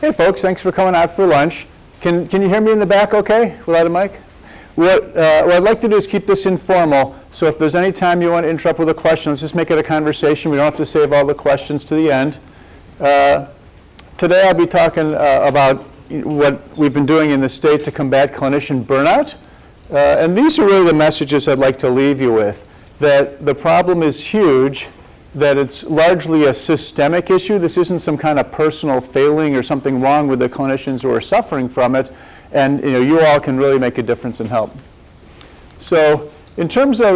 Hey folks, thanks for coming out for lunch. Can you hear me in the back okay, without a mic? What I'd like to do is keep this informal, so if there's any time you want to interrupt with a question, let's just make it a conversation. We don't have to save all the questions to the end. Today I'll be talking about what we've been doing in the state to combat clinician burnout. And these are really the messages I'd like to leave you with, that the problem is huge, that it's largely a systemic issue. This isn't some kind of personal failing or something wrong with the clinicians who are suffering from it. And you all can really make a difference and help. So in terms of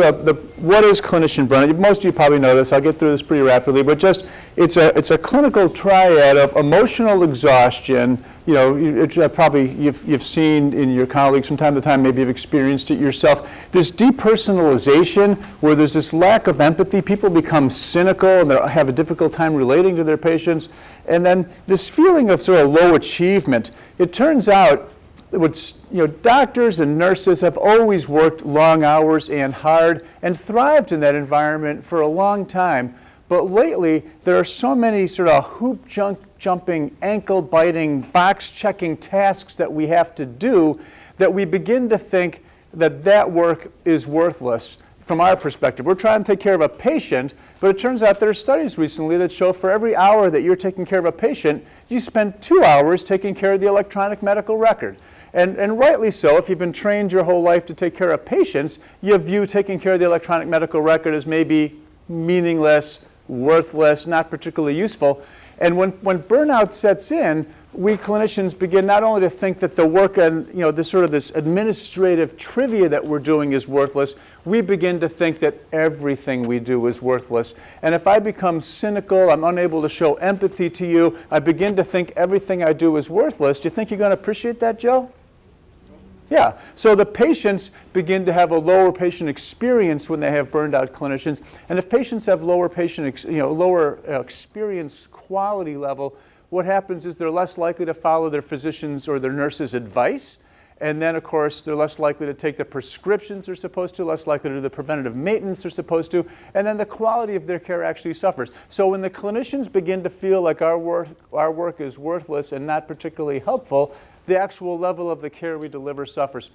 what is clinician burnout, most of you probably know this. I'll get through this pretty rapidly, but just it's a clinical triad of emotional exhaustion. Probably you've seen in your colleagues from time to time, maybe you've experienced it yourself. This depersonalization, where there's this lack of empathy, people become cynical and they have a difficult time relating to their patients, and then this feeling of sort of low achievement. It turns out doctors and nurses have always worked long hours and hard and thrived in that environment for a long time. But lately, there are so many sort of jumping, ankle-biting, box-checking tasks that we have to do that we begin to think that work is worthless from our perspective. We're trying to take care of a patient, but it turns out there are studies recently that show for every hour that you're taking care of a patient, you spend 2 hours taking care of the electronic medical record. And rightly so, if you've been trained your whole life to take care of patients, you view taking care of the electronic medical record as maybe meaningless, worthless, not particularly useful. And when burnout sets in, we clinicians begin not only to think that the work and this administrative trivia that we're doing is worthless, we begin to think that everything we do is worthless. And if I become cynical, I'm unable to show empathy to you, I begin to think everything I do is worthless. Do you think you're going to appreciate that, Joe? Yeah, so the patients begin to have a lower patient experience when they have burned out clinicians, and if patients have lower experience quality level, what happens is they're less likely to follow their physician's or their nurse's advice, and then of course they're less likely to take the prescriptions they're supposed to, less likely to do the preventative maintenance they're supposed to, and then the quality of their care actually suffers. So when the clinicians begin to feel like our work is worthless and not particularly helpful, the actual level of the care we deliver suffers.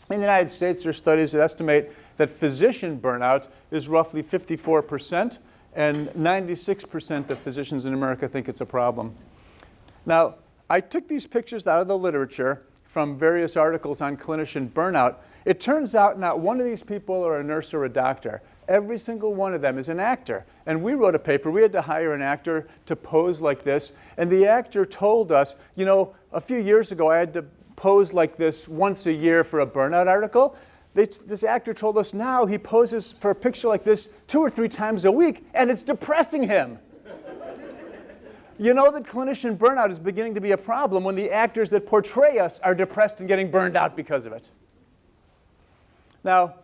In the United States, there are studies that estimate that physician burnout is roughly 54%, and 96% of physicians in America think it's a problem. Now, I took these pictures out of the literature from various articles on clinician burnout. It turns out not one of these people are a nurse or a doctor. Every single one of them is an actor. And we wrote a paper. We had to hire an actor to pose like this. And the actor told us, a few years ago I had to pose like this once a year for a burnout article. This actor told us now he poses for a picture like this 2 or 3 times a week, and it's depressing him. You know that clinician burnout is beginning to be a problem when the actors that portray us are depressed and getting burned out because of it. Now,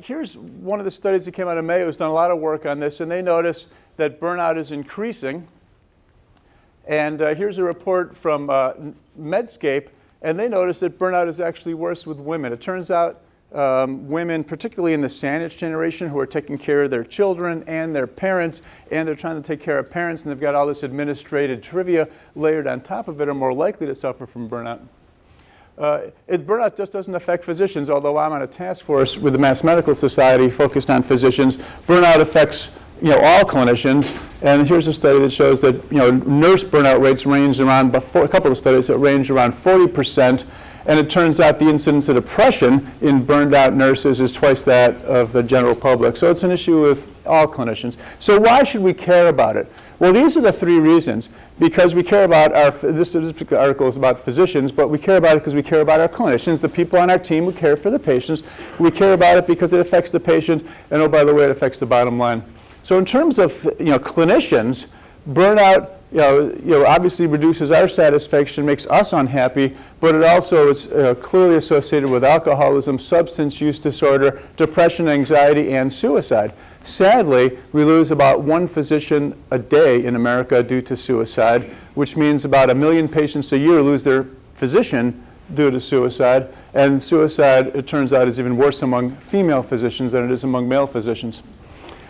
here's one of the studies that came out of Mayo who's done a lot of work on this, and they notice that burnout is increasing. And here's a report from Medscape, and they notice that burnout is actually worse with women. It turns out women, particularly in the sandwich generation, who are taking care of their children and their parents, and they're trying to take care of parents, and they've got all this administrative trivia layered on top of it, are more likely to suffer from burnout. Burnout just doesn't affect physicians, although I'm on a task force with the Mass Medical Society focused on physicians. Burnout affects all clinicians, and here's a study that shows that nurse burnout rates range around, a couple of studies that range around 40%, and it turns out the incidence of depression in burned out nurses is twice that of the general public. So it's an issue with all clinicians. So why should we care about it? Well, these are the 3 reasons. Because we care about this particular article is about physicians, but we care about it because we care about our clinicians, the people on our team who care for the patients. We care about it because it affects the patient, and oh, by the way, it affects the bottom line. So in terms of clinicians, burnout obviously reduces our satisfaction, makes us unhappy, but it also is clearly associated with alcoholism, substance use disorder, depression, anxiety, and suicide. Sadly, we lose about 1 physician a day in America due to suicide, which means about 1 million patients a year lose their physician due to suicide. And suicide, it turns out, is even worse among female physicians than it is among male physicians.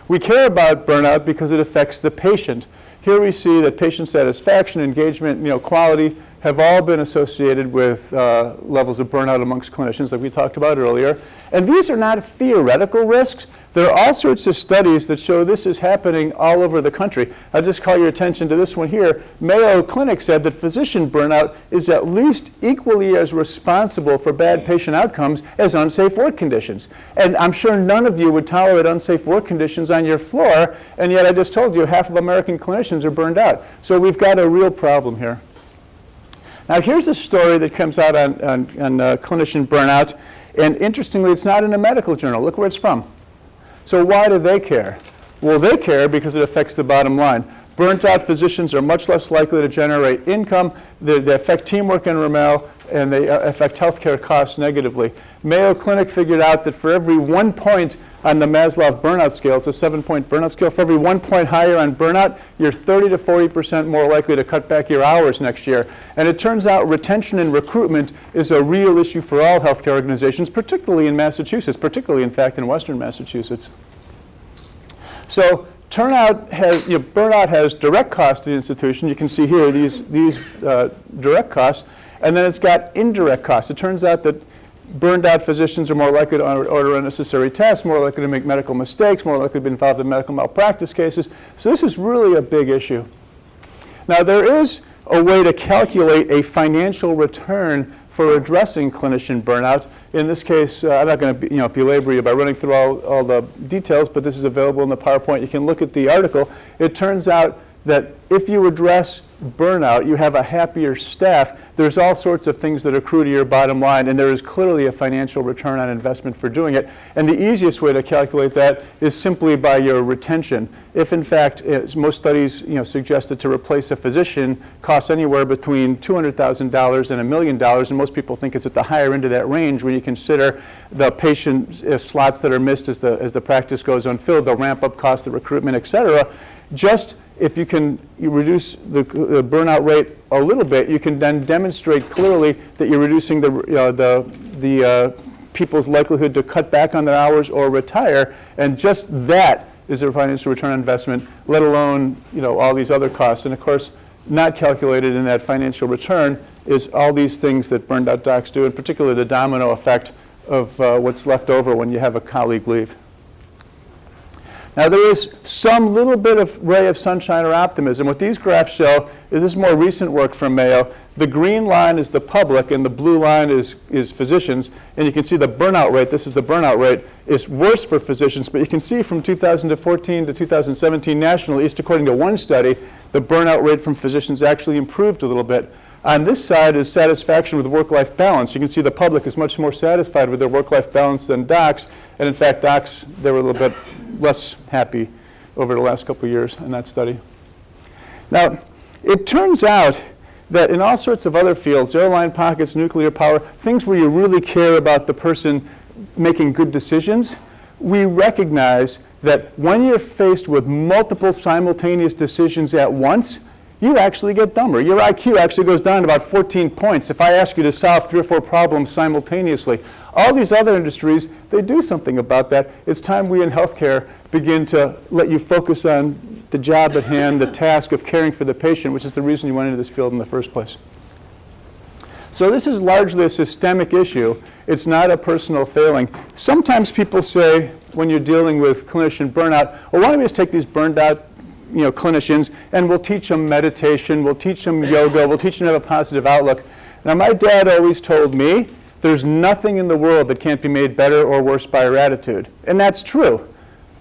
We care about burnout because it affects the patient. Here we see that patient satisfaction, engagement, quality have all been associated with levels of burnout amongst clinicians, like we talked about earlier. And these are not theoretical risks. There are all sorts of studies that show this is happening all over the country. I'll just call your attention to this one here. Mayo Clinic said that physician burnout is at least equally as responsible for bad patient outcomes as unsafe work conditions. And I'm sure none of you would tolerate unsafe work conditions on your floor, and yet I just told you half of American clinicians are burned out. So we've got a real problem here. Now here's a story that comes out on clinician burnout, and interestingly, it's not in a medical journal. Look where it's from. So why do they care? Well, they care because it affects the bottom line. Burnt out physicians are much less likely to generate income. They affect teamwork and morale, and they affect healthcare costs negatively. Mayo Clinic figured out that for every 1 point on the Maslow burnout scale, it's a 7-point burnout scale, for every 1 point higher on burnout, you're 30 to 40% more likely to cut back your hours next year. And it turns out retention and recruitment is a real issue for all healthcare organizations, particularly in Massachusetts, particularly, in fact, in Western Massachusetts. So burnout has direct costs to the institution. You can see here these direct costs, and then it's got indirect costs. It turns out that burned out physicians are more likely to order unnecessary tests, more likely to make medical mistakes, more likely to be involved in medical malpractice cases. So this is really a big issue. Now there is a way to calculate a financial return for addressing clinician burnout. In this case, I'm not going to belabor you by running through all the details, but this is available in the PowerPoint. You can look at the article. It turns out that if you address burnout, you have a happier staff. There's all sorts of things that accrue to your bottom line, and there is clearly a financial return on investment for doing it. And the easiest way to calculate that is simply by your retention. If, in fact, most studies suggest that to replace a physician costs anywhere between $200,000 and $1 million, and most people think it's at the higher end of that range when you consider the patient slots that are missed as the practice goes unfilled, the ramp-up cost, the recruitment, et cetera. Just if you reduce the burnout rate a little bit, you can then demonstrate clearly that you're reducing the people's likelihood to cut back on their hours or retire, and just that is a financial return on investment, let alone all these other costs. And of course, not calculated in that financial return is all these things that burned out docs do, and particularly the domino effect of what's left over when you have a colleague leave. Now there is some little bit of ray of sunshine or optimism. What these graphs show is this more recent work from Mayo. The green line is the public and the blue line is physicians. And you can see the burnout rate, this is the burnout rate, is worse for physicians. But you can see from 2014 to 2017 nationally, at least according to one study, the burnout rate from physicians actually improved a little bit. On this side is satisfaction with work-life balance. You can see the public is much more satisfied with their work-life balance than docs. And in fact, docs, they were a little bit less happy over the last couple of years in that study. Now, it turns out that in all sorts of other fields, airline pockets, nuclear power, things where you really care about the person making good decisions, we recognize that when you're faced with multiple simultaneous decisions at once, you actually get dumber. Your IQ actually goes down about 14 points if I ask you to solve 3 or 4 problems simultaneously. All these other industries, they do something about that. It's time we in healthcare begin to let you focus on the job at hand, the task of caring for the patient, which is the reason you went into this field in the first place. So this is largely a systemic issue. It's not a personal failing. Sometimes people say, when you're dealing with clinician burnout, well, why don't we just take these burned out clinicians, and we'll teach them meditation, we'll teach them yoga, we'll teach them to have a positive outlook. Now, my dad always told me, there's nothing in the world that can't be made better or worse by your attitude. And that's true.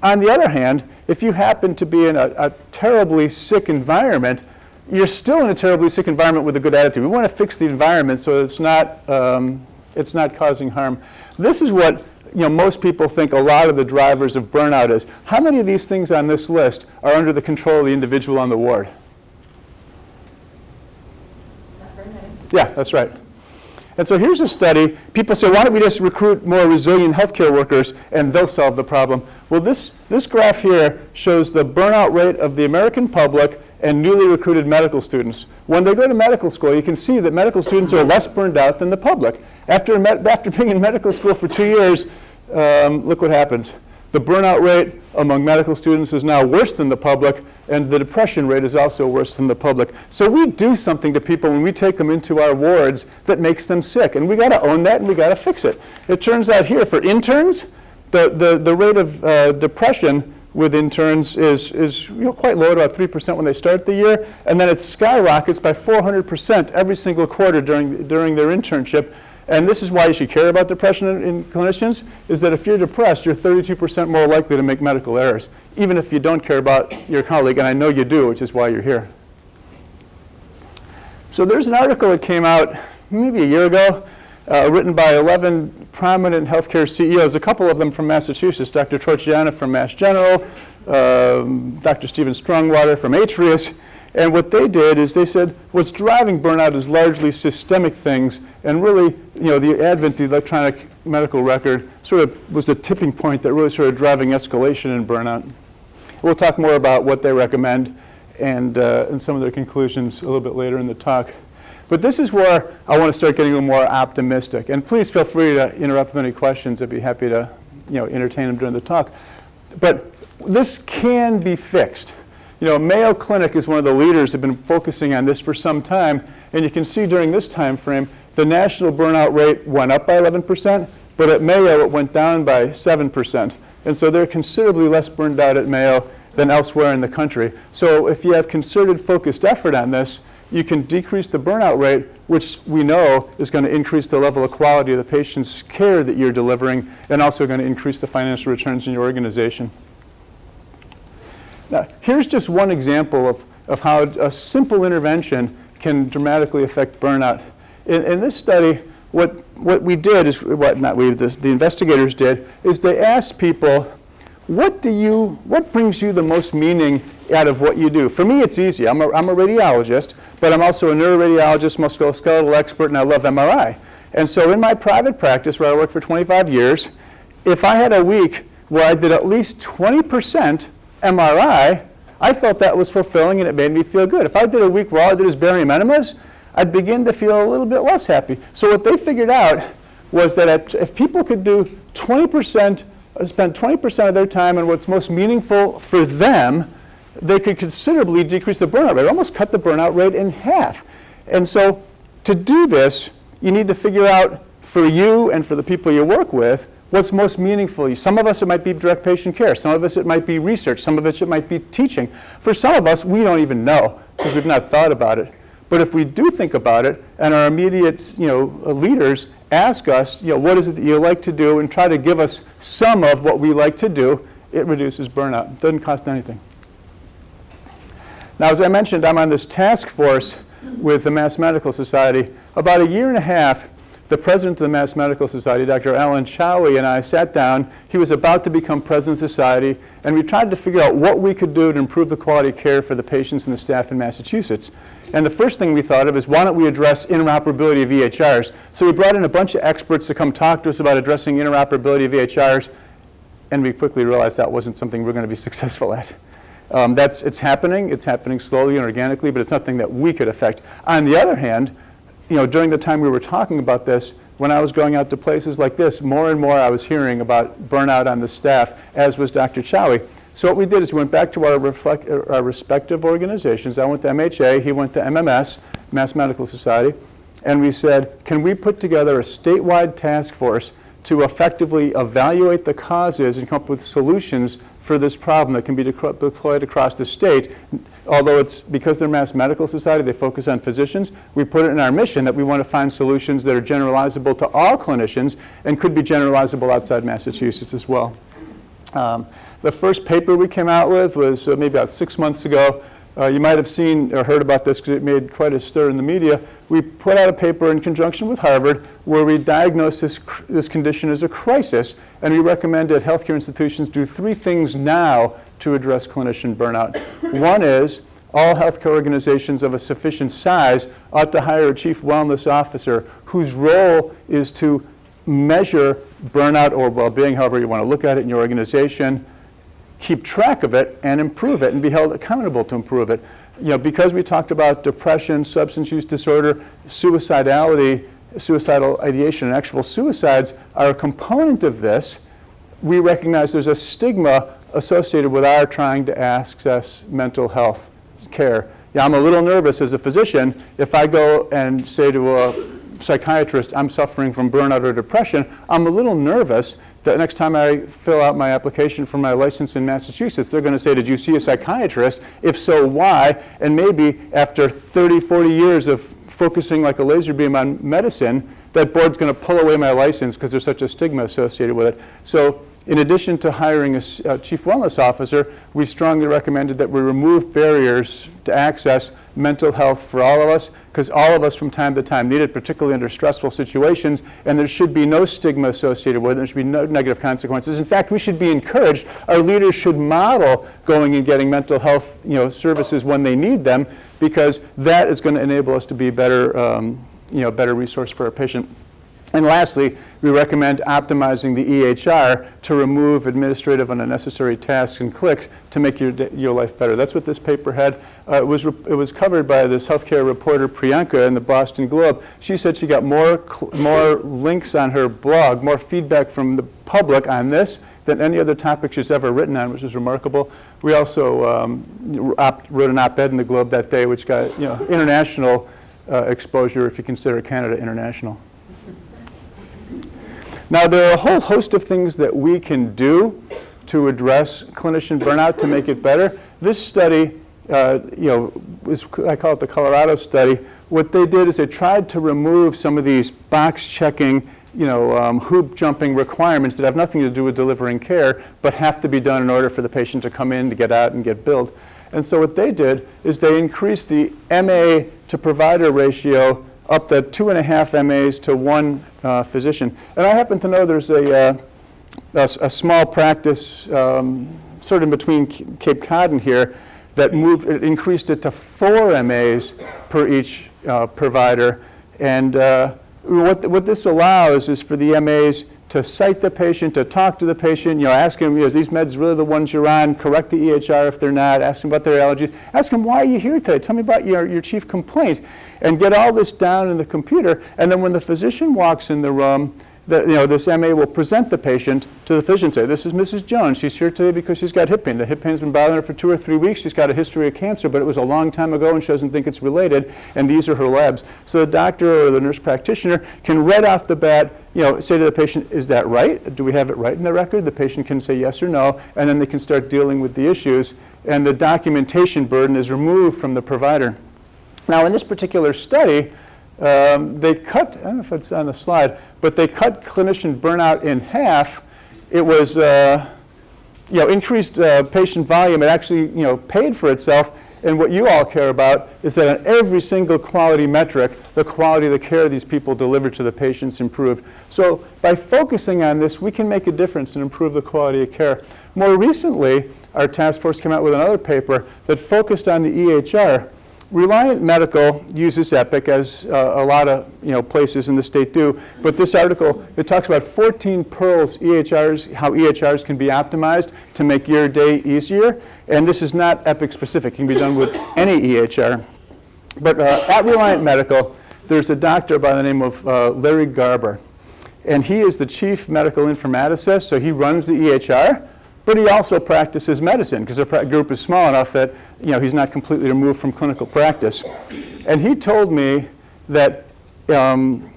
On the other hand, if you happen to be in a terribly sick environment, you're still in a terribly sick environment with a good attitude. We want to fix the environment so it's not causing harm. This is what most people think a lot of the drivers of burnout is. How many of these things on this list are under the control of the individual on the ward? Not very many. Yeah, that's right. And so here's a study. People say, why don't we just recruit more resilient healthcare workers and they'll solve the problem? Well, this graph here shows the burnout rate of the American public and newly recruited medical students. When they go to medical school, you can see that medical students are less burned out than the public. After being in medical school for 2 years, look what happens. The burnout rate among medical students is now worse than the public, and the depression rate is also worse than the public. So we do something to people when we take them into our wards that makes them sick, and we got to own that and we got to fix it. It turns out here for interns, the rate of depression with interns is quite low, about 3% when they start the year, and then it skyrockets by 400% every single quarter during their internship. And this is why you should care about depression in clinicians, is that if you're depressed, you're 32% more likely to make medical errors, even if you don't care about your colleague, and I know you do, which is why you're here. So there's an article that came out maybe a year ago, written by 11 prominent healthcare CEOs, a couple of them from Massachusetts, Dr. Torchiana from Mass General, Dr. Stephen Strongwater from Atrius. And what they did is they said what's driving burnout is largely systemic things, and really, the advent of the electronic medical record sort of was the tipping point that really started driving escalation in burnout. We'll talk more about what they recommend and some of their conclusions a little bit later in the talk. But this is where I want to start getting a little more optimistic. And please feel free to interrupt with any questions. I'd be happy to entertain them during the talk. But this can be fixed. Mayo Clinic is one of the leaders that have been focusing on this for some time, and you can see during this time frame, the national burnout rate went up by 11%, but at Mayo it went down by 7%. And so they're considerably less burned out at Mayo than elsewhere in the country. So if you have concerted, focused effort on this, you can decrease the burnout rate, which we know is going to increase the level of quality of the patient's care that you're delivering, and also going to increase the financial returns in your organization. Now, here's just one example of how a simple intervention can dramatically affect burnout. In this study, what we did is, the investigators did, is they asked people, what brings you the most meaning out of what you do? For me, it's easy. I'm a radiologist, but I'm also a neuroradiologist, musculoskeletal expert, and I love MRI. And so in my private practice, where I worked for 25 years, if I had a week where I did at least 20% MRI, I felt that was fulfilling and it made me feel good. If I did a week where all I did is barium enemas, I'd begin to feel a little bit less happy. So what they figured out was that if people could do 20%, spend 20% of their time on what's most meaningful for them, they could considerably decrease the burnout rate, almost cut the burnout rate in half. And so to do this, you need to figure out for you and for the people you work with, what's most meaningful? Some of us, it might be direct patient care. Some of us, it might be research. Some of us, it might be teaching. For some of us, we don't even know because we've not thought about it. But if we do think about it, and our immediate leaders ask us, what is it that you like to do, and try to give us some of what we like to do, it reduces burnout. It doesn't cost anything. Now, as I mentioned, I'm on this task force with the Mass Medical Society. About a year and a half, the president of the Mass Medical Society, Dr. Alan Chowie, and I sat down. He was about to become president of the society, and we tried to figure out what we could do to improve the quality of care for the patients and the staff in Massachusetts. And the first thing we thought of is, why don't we address interoperability of EHRs? So we brought in a bunch of experts to come talk to us about addressing interoperability of EHRs, and we quickly realized that wasn't something we're going to be successful at. It's happening slowly and organically, but it's nothing that we could affect. On the other hand, during the time we were talking about this, when I was going out to places like this, more and more I was hearing about burnout on the staff, as was Dr. Chowie. So what we did is we went back to our respective organizations. I went to MHA, he went to MMS, Mass Medical Society, and we said, can we put together a statewide task force to effectively evaluate the causes and come up with solutions for this problem that can be deployed across the state. Although it's because they're Mass Medical Society, they focus on physicians, we put it in our mission that we want to find solutions that are generalizable to all clinicians and could be generalizable outside Massachusetts as well. The first paper we came out with was maybe about 6 months ago. You might have seen or heard about this because it made quite a stir in the media. We put out a paper in conjunction with Harvard where we diagnosed this condition as a crisis, and we recommended healthcare institutions do 3 things now to address clinician burnout. One is all healthcare organizations of a sufficient size ought to hire a chief wellness officer whose role is to measure burnout or well-being, however you want to look at it in your organization, keep track of it and improve it and be held accountable to improve it. Because we talked about depression, substance use disorder, suicidality, suicidal ideation, and actual suicides are a component of this, we recognize there's a stigma associated with our trying to access mental health care. Yeah, I'm a little nervous as a physician if I go and say to a psychiatrist, I'm suffering from burnout or depression. I'm a little nervous that next time I fill out my application for my license in Massachusetts, they're going to say, did you see a psychiatrist? If so, why? And maybe after 30, 40 years of focusing like a laser beam on medicine, that board's going to pull away my license because there's such a stigma associated with it. So in addition to hiring a chief wellness officer, we strongly recommended that we remove barriers to access mental health for all of us, because all of us from time to time need it, particularly under stressful situations, and there should be no stigma associated with it. There should be no negative consequences. In fact, we should be encouraged. Our leaders should model going and getting mental health services when they need them, because that is going to enable us to be better, better resource for our patient. And lastly, we recommend optimizing the EHR to remove administrative and unnecessary tasks and clicks to make your life better. That's what this paper had. It was covered by this healthcare reporter, Priyanka, in the Boston Globe. She said she got more links on her blog, more feedback from the public on this than any other topic she's ever written on, which is remarkable. We also wrote an op-ed in the Globe that day, which got international exposure, if you consider Canada international. Now, there are a whole host of things that we can do to address clinician burnout to make it better. This study, I call it the Colorado study. What they did is they tried to remove some of these box-checking, hoop jumping requirements that have nothing to do with delivering care, but have to be done in order for the patient to come in, to get out, and get billed. And so what they did is they increased the MA to provider ratio up to 2.5 MAs to 1 physician. And I happen to know there's a small practice sort of in between Cape Cod and here that increased it to 4 MAs per each provider. And what this allows is for the MAs to cite the patient, to talk to the patient, ask him, are these meds really the ones you're on? Correct the EHR if they're not. Ask them about their allergies. Ask them, why are you here today? Tell me about your chief complaint. And get all this down in the computer. And then when the physician walks in the room, this MA will present the patient to the physician, say, this is Mrs. Jones. She's here today because she's got hip pain. The hip pain's been bothering her for 2 or 3 weeks. She's got a history of cancer, but it was a long time ago and she doesn't think it's related, and these are her labs. So the doctor or the nurse practitioner can right off the bat, say to the patient, is that right? Do we have it right in the record? The patient can say yes or no, and then they can start dealing with the issues, and the documentation burden is removed from the provider. Now, in this particular study, they cut, I don't know if it's on the slide, but they cut clinician burnout in half. It was, increased patient volume. It actually, paid for itself. And what you all care about is that on every single quality metric, the quality of the care these people deliver to the patients improved. So by focusing on this, we can make a difference and improve the quality of care. More recently, our task force came out with another paper that focused on the EHR. Reliant Medical uses Epic, as a lot of places in the state do, but this article, it talks about 14 pearls how EHRs can be optimized to make your day easier, and this is not Epic specific. It can be done with any EHR. But at Reliant Medical, there's a doctor by the name of Larry Garber, and he is the chief medical informaticist, so he runs the EHR. But he also practices medicine because the group is small enough that he's not completely removed from clinical practice. And he told me that Epic,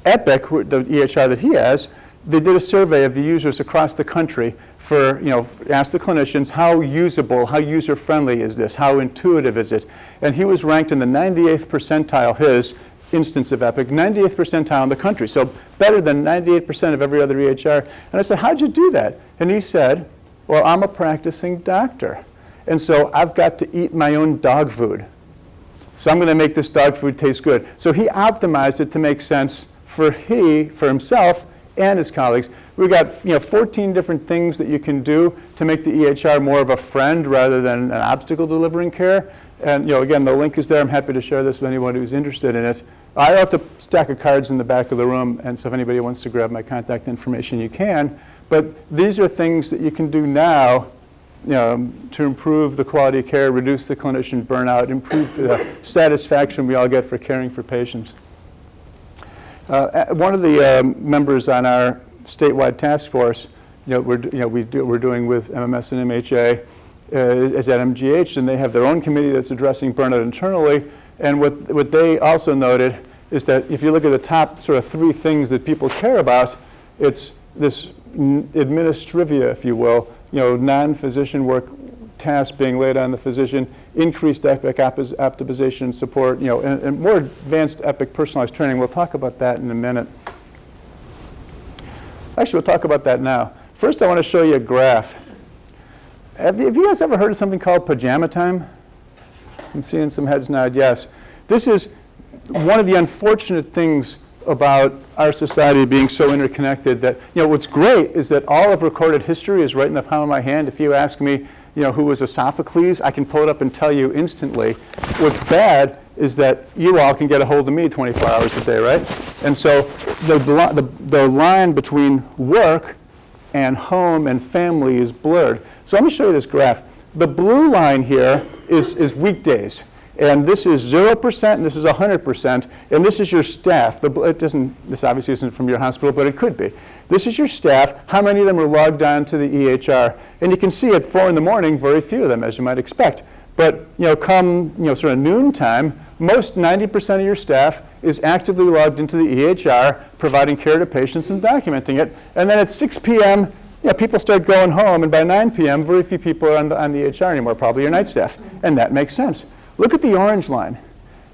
the EHR that he has, they did a survey of the users across the country for, ask the clinicians how usable, how user-friendly is this, how intuitive is it? And he was ranked in the 98th percentile, his instance of Epic, 98th percentile in the country, so better than 98% of every other EHR. And I said, how'd you do that? And he said, well, I'm a practicing doctor, and so I've got to eat my own dog food. So I'm going to make this dog food taste good. So he optimized it to make sense for himself and his colleagues. We've got 14 different things that you can do to make the EHR more of a friend rather than an obstacle delivering care. And again, the link is there. I'm happy to share this with anyone who's interested in it. I have a stack of cards in the back of the room, and so if anybody wants to grab my contact information, you can. But these are things that you can do now to improve the quality of care, reduce the clinician burnout, improve the satisfaction we all get for caring for patients. One of the members on our statewide task force we're doing with MMS and MHA is at MGH, and they have their own committee that's addressing burnout internally. And what they also noted is that if you look at the top sort of 3 things that people care about, it's this administrivia, if you will, non-physician work tasks being laid on the physician, increased EPIC optimization support, and more advanced EPIC personalized training. We'll talk about that in a minute. Actually, we'll talk about that now. First, I want to show you a graph. Have you guys ever heard of something called pajama time? I'm seeing some heads nod, yes. This is one of the unfortunate things about our society being so interconnected that, what's great is that all of recorded history is right in the palm of my hand. If you ask me, who was Sophocles, I can pull it up and tell you instantly. What's bad is that you all can get a hold of me 24 hours a day, right? And so the line between work and home and family is blurred. So let me show you this graph. The blue line here is weekdays. And this is 0%, and this is 100%, and this is your staff. This obviously isn't from your hospital, but it could be. This is your staff. How many of them are logged on to the EHR? And you can see at 4 in the morning, very few of them, as you might expect. But come sort of noontime, most 90% of your staff is actively logged into the EHR, providing care to patients and documenting it. And then at 6 p.m., people start going home, and by 9 p.m., very few people are on the EHR anymore, probably your night staff. And that makes sense. Look at the orange line.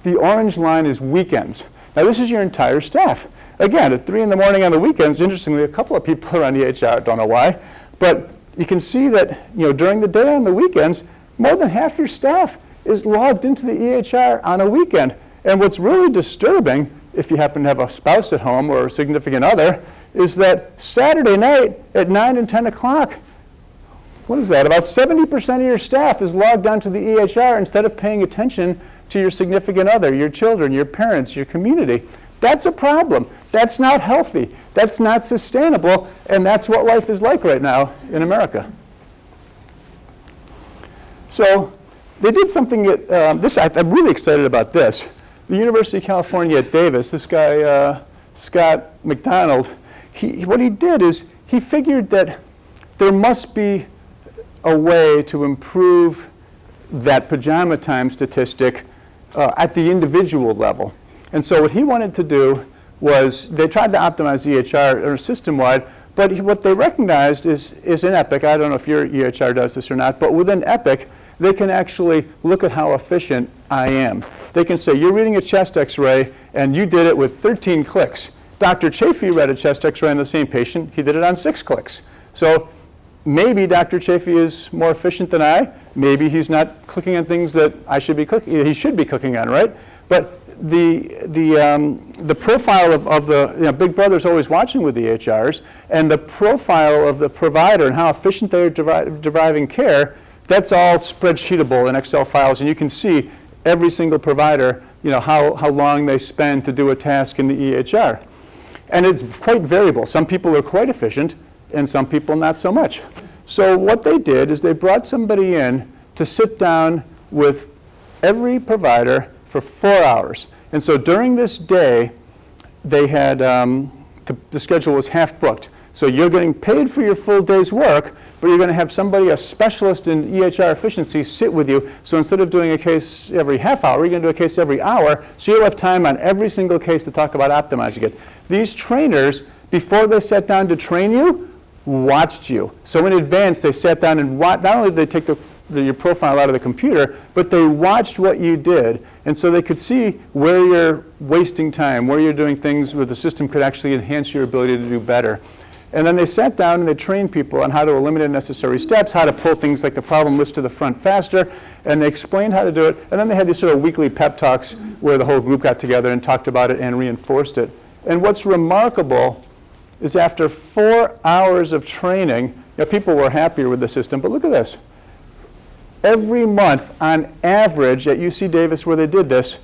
The orange line is weekends. Now, this is your entire staff. Again, at 3 in the morning on the weekends, interestingly, a couple of people are on EHR, don't know why. But you can see that during the day on the weekends, more than half your staff is logged into the EHR on a weekend. And what's really disturbing, if you happen to have a spouse at home or a significant other, is that Saturday night at 9 and 10 o'clock, what is that? About 70% of your staff is logged onto the EHR instead of paying attention to your significant other, your children, your parents, your community. That's a problem. That's not healthy. That's not sustainable. And that's what life is like right now in America. So they did something that, I'm really excited about this. The University of California at Davis, this guy, Scott McDonald, what he did is he figured that there must be a way to improve that pajama time statistic at the individual level. And so what he wanted to do was, they tried to optimize EHR or system-wide, but what they recognized is in EPIC, I don't know if your EHR does this or not, but within EPIC, they can actually look at how efficient I am. They can say, you're reading a chest x-ray, and you did it with 13 clicks. Dr. Chafee read a chest x-ray on the same patient. He did it on 6 clicks. So maybe Dr. Chafee is more efficient than I. Maybe he's not clicking on things that he should be clicking on, right? But the profile of the, Big Brother's always watching with the EHRs, and the profile of the provider and how efficient they're deriving care, that's all spreadsheetable in Excel files, and you can see every single provider, how long they spend to do a task in the EHR. And it's quite variable. Some people are quite efficient, and some people not so much. So what they did is they brought somebody in to sit down with every provider for 4 hours. And so during this day, they had, the schedule was half booked. So you're getting paid for your full day's work, but you're going to have somebody, a specialist in EHR efficiency, sit with you. So instead of doing a case every half hour, you're going to do a case every hour, so you'll have time on every single case to talk about optimizing it. These trainers, before they sat down to train you, watched you. So in advance, they sat down and not only did they take your profile out of the computer, but they watched what you did. And so they could see where you're wasting time, where you're doing things where the system could actually enhance your ability to do better. And then they sat down and they trained people on how to eliminate unnecessary steps, how to pull things like the problem list to the front faster, and they explained how to do it. And then they had these sort of weekly pep talks where the whole group got together and talked about it and reinforced it. And what's remarkable is after 4 hours of training, people were happier with the system, but look at this. Every month, on average, at UC Davis where they did this,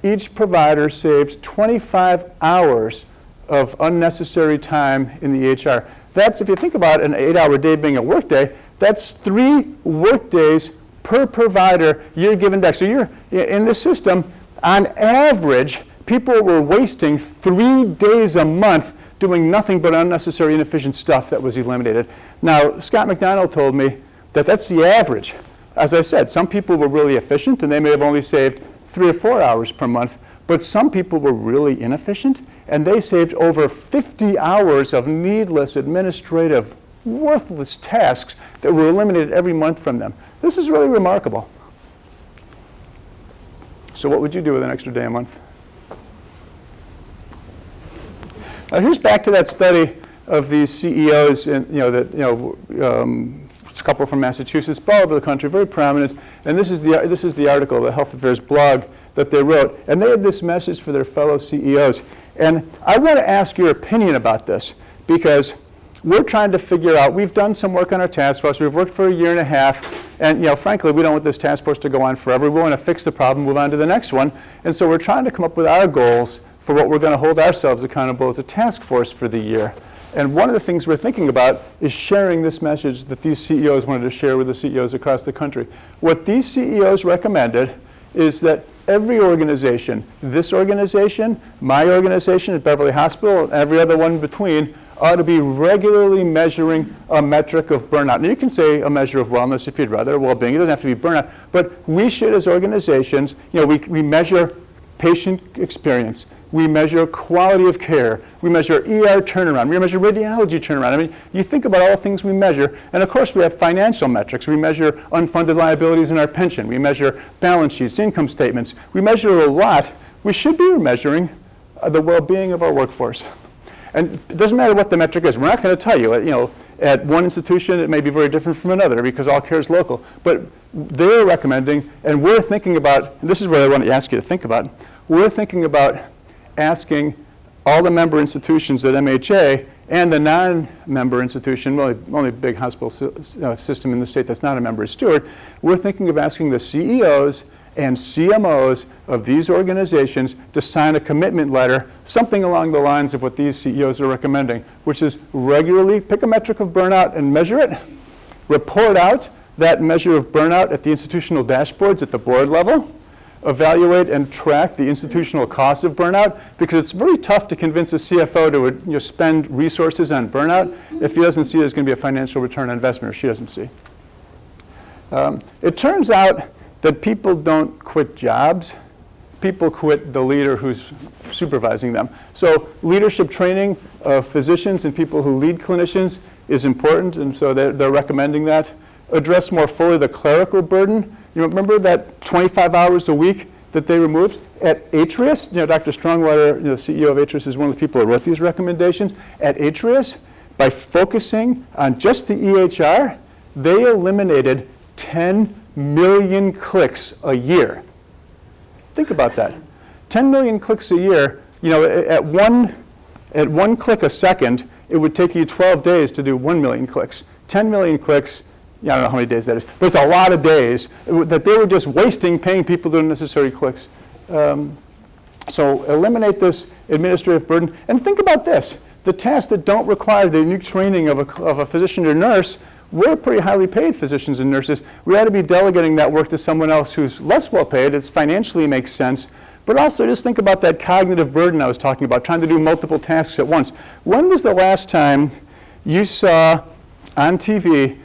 each provider saved 25 hours of unnecessary time in the EHR. That's, if you think about an 8-hour day being a work day, that's 3 work days per provider you're given back. So you're in this system, on average, people were wasting 3 days a month doing nothing but unnecessary, inefficient stuff that was eliminated. Now, Scott McDonald told me that that's the average. As I said, some people were really efficient, and they may have only saved 3 or 4 hours per month, but some people were really inefficient, and they saved over 50 hours of needless, administrative, worthless tasks that were eliminated every month from them. This is really remarkable. So what would you do with an extra day a month? Now here's back to that study of these CEOs, a couple from Massachusetts, all over the country, very prominent. And this is the article, the Health Affairs blog that they wrote. And they had this message for their fellow CEOs. And I want to ask your opinion about this, because we're trying to figure out, we've done some work on our task force, we've worked for 1.5 years, and frankly, we don't want this task force to go on forever. We want to fix the problem, move on to the next one. And so we're trying to come up with our goals for what we're going to hold ourselves accountable as a task force for the year. And one of the things we're thinking about is sharing this message that these CEOs wanted to share with the CEOs across the country. What these CEOs recommended is that every organization, this organization, my organization at Beverly Hospital, and every other one in between, ought to be regularly measuring a metric of burnout. And you can say a measure of wellness if you'd rather, well-being. It doesn't have to be burnout. But we should, as organizations, we measure patient experience. We measure quality of care. We measure ER turnaround. We measure radiology turnaround. I mean, you think about all the things we measure. And of course, we have financial metrics. We measure unfunded liabilities in our pension. We measure balance sheets, income statements. We measure a lot. We should be measuring the well-being of our workforce. And it doesn't matter what the metric is. We're not going to tell you, at one institution it may be very different from another because all care is local. But they're recommending, and we're thinking about, and this is what I want to ask you to think about, we're thinking about asking all the member institutions at MHA and the non-member institution, only big hospital system in the state that's not a member is Steward, we're thinking of asking the CEOs and CMOs of these organizations to sign a commitment letter, something along the lines of what these CEOs are recommending, which is regularly pick a metric of burnout and measure it, report out that measure of burnout at the institutional dashboards at the board level, evaluate and track the institutional costs of burnout, because it's very tough to convince a CFO to spend resources on burnout if he doesn't see there's going to be a financial return on investment, or she doesn't see. It turns out that people don't quit jobs. People quit the leader who's supervising them. So leadership training of physicians and people who lead clinicians is important, and so they're recommending that. Address more fully the clerical burden. You remember that 25 hours a week that they removed? At Atrius, Dr. Strongwater, the CEO of Atrius, is one of the people who wrote these recommendations. At Atrius, by focusing on just the EHR, they eliminated 10 million clicks a year. Think about that. 10 million clicks a year, at one click a second, it would take you 12 days to do 1 million clicks. 10 million clicks, I don't know how many days that is, but it's a lot of days that they were just wasting paying people to do unnecessary clicks. So eliminate this administrative burden. And think about this. The tasks that don't require the unique training of a physician or nurse, we're pretty highly paid physicians and nurses. We ought to be delegating that work to someone else who's less well paid. It financially makes sense. But also just think about that cognitive burden I was talking about, trying to do multiple tasks at once. When was the last time you saw on TV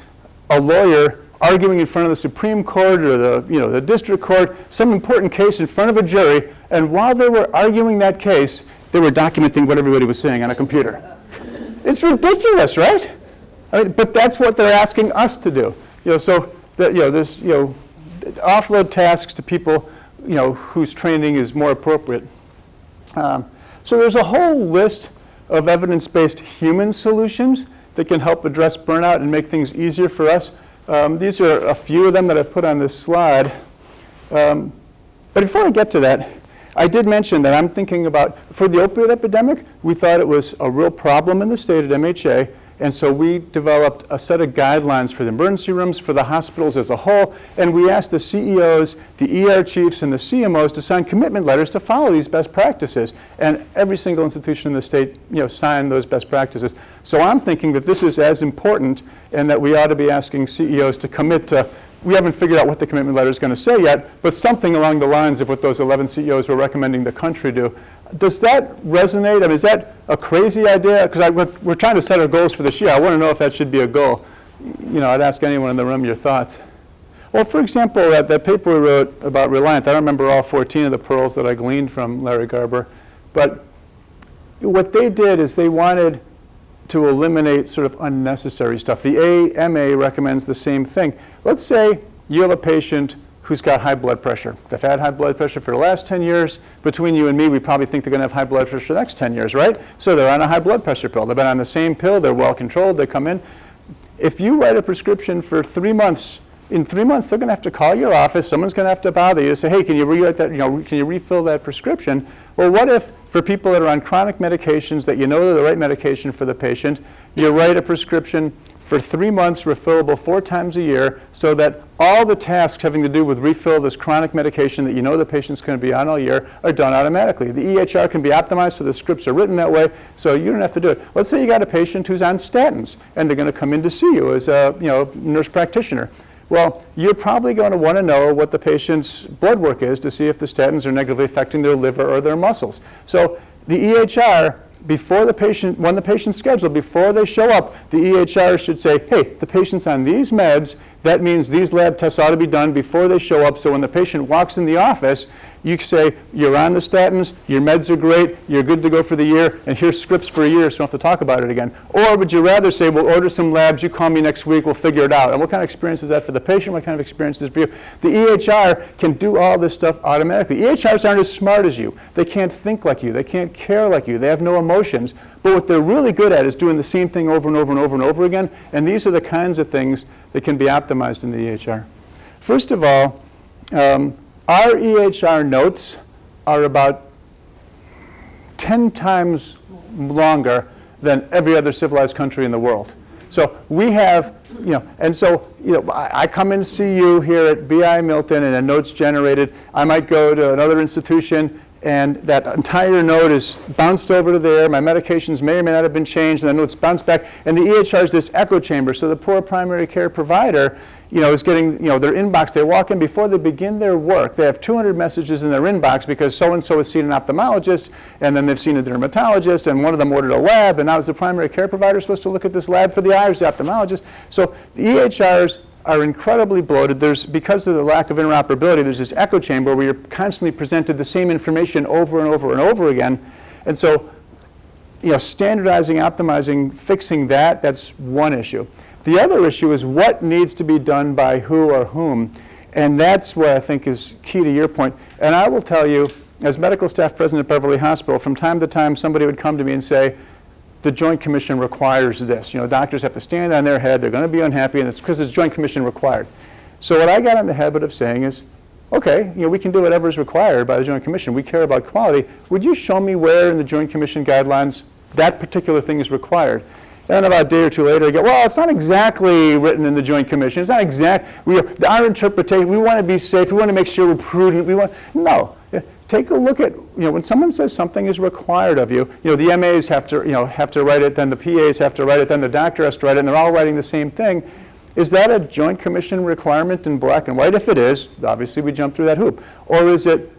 a lawyer arguing in front of the Supreme Court or the district court, some important case in front of a jury, and while they were arguing that case, they were documenting what everybody was saying on a computer? It's ridiculous, right? But that's what they're asking us to do. Offload tasks to people, whose training is more appropriate. So there's a whole list of evidence-based human solutions that can help address burnout and make things easier for us. These are a few of them that I've put on this slide. But before I get to that, I did mention that I'm thinking about, for the opioid epidemic, we thought it was a real problem in the state at MHA, and so we developed a set of guidelines for the emergency rooms, for the hospitals as a whole, and we asked the CEOs, the ER chiefs, and the CMOs to sign commitment letters to follow these best practices. And every single institution in the state, signed those best practices. So I'm thinking that this is as important, and that we ought to be asking CEOs to commit to we haven't figured out what the commitment letter is going to say yet, but something along the lines of what those 11 CEOs were recommending the country do. Does that resonate? I mean, is that a crazy idea? Because we're trying to set our goals for this year. I want to know if that should be a goal. I'd ask anyone in the room your thoughts. Well, for example, that paper we wrote about Reliant, I don't remember all 14 of the pearls that I gleaned from Larry Garber, but what they did is they wanted to eliminate sort of unnecessary stuff. The AMA recommends the same thing. Let's say you have a patient who's got high blood pressure. They've had high blood pressure for the last 10 years. Between you and me, we probably think they're going to have high blood pressure for the next 10 years, right? So they're on a high blood pressure pill. They've been on the same pill. They're well controlled. They come in. If you write a prescription for 3 months, in 3 months, they're going to have to call your office. Someone's going to have to bother you to say, hey, can you rewrite that? Can you refill that prescription? Well, what if for people that are on chronic medications that you know they're the right medication for the patient, you write a prescription for 3 months, refillable 4 times a year, so that all the tasks having to do with refill this chronic medication that you know the patient's going to be on all year are done automatically. The EHR can be optimized so the scripts are written that way, so you don't have to do it. Let's say you got a patient who's on statins, and they're going to come in to see you as a nurse practitioner. Well, you're probably going to want to know what the patient's blood work is to see if the statins are negatively affecting their liver or their muscles. So the EHR, when the patient's scheduled, before they show up, the EHR should say, hey, the patient's on these meds. That means these lab tests ought to be done before they show up. So when the patient walks in the office, you say, you're on the statins, your meds are great, you're good to go for the year, and here's scripts for a year so you don't have to talk about it again. Or would you rather say, we'll order some labs, you call me next week, we'll figure it out. And what kind of experience is that for the patient? What kind of experience is it for you? The EHR can do all this stuff automatically. EHRs aren't as smart as you. They can't think like you. They can't care like you. They have no emotions. But what they're really good at is doing the same thing over and over and over and over again. And these are the kinds of things that can be optimized in the EHR. First of all, our EHR notes are about 10 times longer than every other civilized country in the world. So we have, I come and see you here at BI Milton and a note's generated. I might go to another institution and that entire note is bounced over to there. My medications may or may not have been changed, and the note's bounced back. And the EHR is this echo chamber. So the poor primary care provider, is getting, their inbox. They walk in before they begin their work. They have 200 messages in their inbox because so-and-so has seen an ophthalmologist, and then they've seen a dermatologist, and one of them ordered a lab, and now is the primary care provider supposed to look at this lab for the eye, or is the ophthalmologist? So the EHRs are incredibly bloated. Because of the lack of interoperability, there's this echo chamber where you're constantly presented the same information over and over and over again. And so, standardizing, optimizing, fixing that's one issue. The other issue is what needs to be done by who or whom. And that's what I think is key to your point. And I will tell you, as medical staff president at Beverly Hospital, from time to time somebody would come to me and say, the Joint Commission requires this. Doctors have to stand on their head. They're going to be unhappy, and it's because it's Joint Commission required. So what I got in the habit of saying is, okay, we can do whatever is required by the Joint Commission. We care about quality. Would you show me where in the Joint Commission guidelines that particular thing is required? And about a day or two later, I go, well, it's not exactly written in the Joint Commission. It's not exact. Our interpretation, we want to be safe. We want to make sure we're prudent. No. Take a look at, when someone says something is required of you, the MAs have to write it, then the PAs have to write it, then the doctor has to write it, and they're all writing the same thing. Is that a Joint Commission requirement in black and white? If it is, obviously we jump through that hoop. Or is it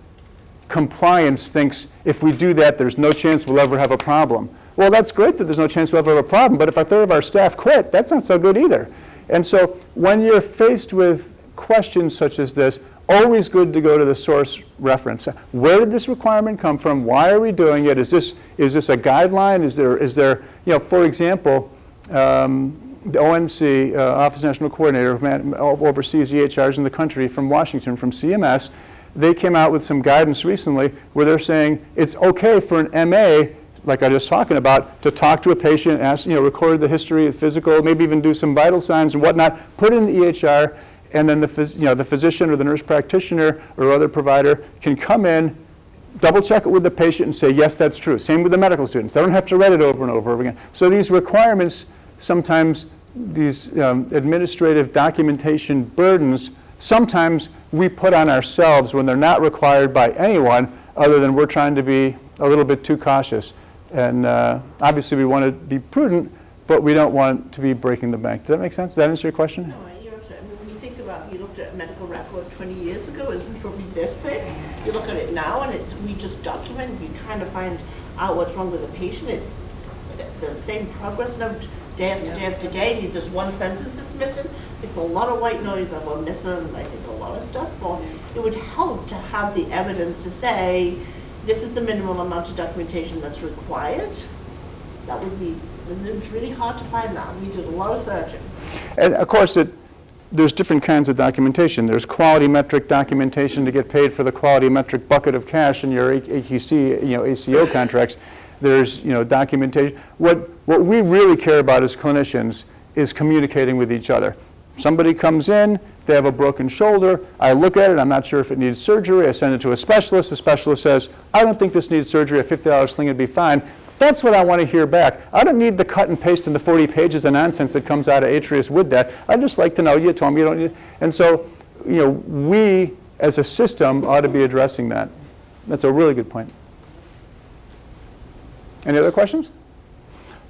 compliance thinks if we do that, there's no chance we'll ever have a problem? Well, that's great that there's no chance we'll ever have a problem, but if a third of our staff quit, that's not so good either. And so when you're faced with questions such as this, always good to go to the source reference. Where did this requirement come from? Why are we doing it? Is this a guideline? Is there for example, the ONC, Office of National Coordinator, who oversees EHRs in the country from Washington, from CMS, they came out with some guidance recently where they're saying it's okay for an MA, like I was just talking about, to talk to a patient, ask, record the history of physical, maybe even do some vital signs and whatnot, put it in the EHR, and then the physician or the nurse practitioner or other provider can come in, double check it with the patient and say, yes, that's true. Same with the medical students. They don't have to write it over and over again. So these requirements, sometimes these administrative documentation burdens, sometimes we put on ourselves when they're not required by anyone other than we're trying to be a little bit too cautious. And obviously we want to be prudent, but we don't want to be breaking the bank. Does that make sense? Does that answer your question? No, you're upset. I mean, when you think about, you looked 20 years ago, it was probably this thick. You look at it now and we just document, we're trying to find out what's wrong with the patient. It's the same progress note day after day after day. There's one sentence that's missing. It's a lot of white noise and we're missing, I think, a lot of stuff. But it would help to have the evidence to say, this is the minimum amount of documentation that's required. That would be, it was really hard to find that. We did a lot of searching. And of course, there's different kinds of documentation. There's quality metric documentation to get paid for the quality metric bucket of cash in your AQC, ACO contracts. There's, documentation. What we really care about as clinicians is communicating with each other. Somebody comes in, they have a broken shoulder, I look at it, I'm not sure if it needs surgery, I send it to a specialist, the specialist says, I don't think this needs surgery, a $50 sling would be fine. That's what I want to hear back. I don't need the cut and paste in the 40 pages of nonsense that comes out of Atrius with that. I'd just like to know, you told me you don't need it. And so, we as a system ought to be addressing that. That's a really good point. Any other questions?